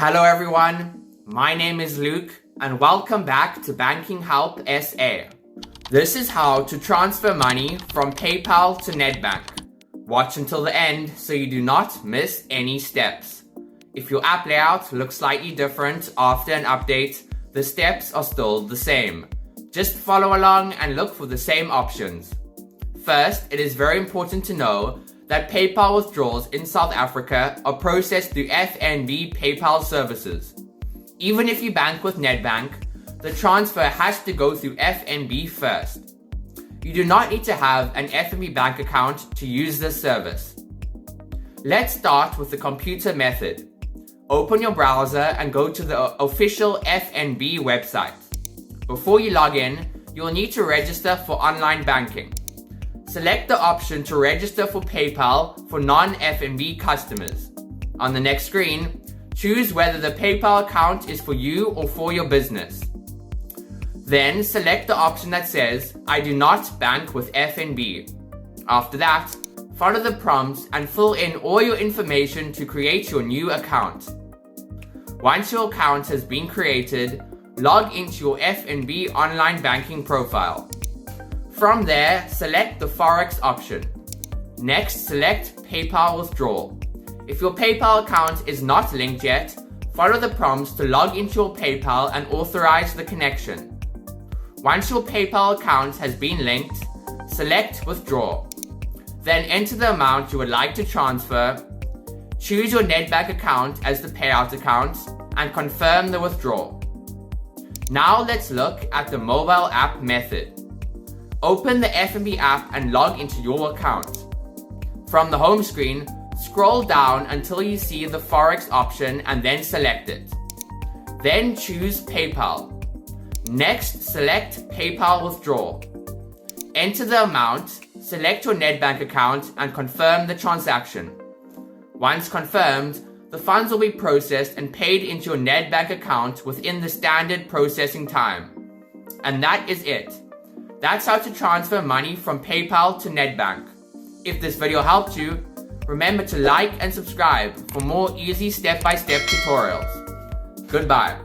Hello everyone, my name is Luke and welcome back to Banking Help SA. This is how to transfer money from PayPal to Nedbank. Watch until the end so you do not miss any steps. If your app layout looks slightly different after an update, the steps are still the same. Just follow along and look for the same options. First, it is very important to know that PayPal withdrawals in South Africa are processed through FNB PayPal services. Even if you bank with Nedbank, the transfer has to go through FNB first. You do not need to have an FNB bank account to use this service. Let's start with the computer method. Open your browser and go to the official FNB website. Before you log in, you will need to register for online banking. Select the option to register for PayPal for non-FNB customers. On the next screen, choose whether the PayPal account is for you or for your business. Then select the option that says, I do not bank with FNB. After that, follow the prompts and fill in all your information to create your new account. Once your account has been created, log into your FNB online banking profile. From there, select the Forex option. Next, select PayPal withdrawal. If your PayPal account is not linked yet, follow the prompts to log into your PayPal and authorize the connection. Once your PayPal account has been linked, select withdraw. Then enter the amount you would like to transfer, choose your Nedbank account as the payout account, and confirm the withdrawal. Now let's look at the mobile app method. Open the FNB app and log into your account. From the home screen, scroll down until you see the Forex option and then select it. Then choose PayPal. Next, select PayPal withdrawal. Enter the amount, select your Nedbank account and confirm the transaction. Once confirmed, the funds will be processed and paid into your Nedbank account within the standard processing time. And that is it. That's how to transfer money from PayPal to Nedbank. If this video helped you, remember to like and subscribe for more easy step-by-step tutorials. Goodbye.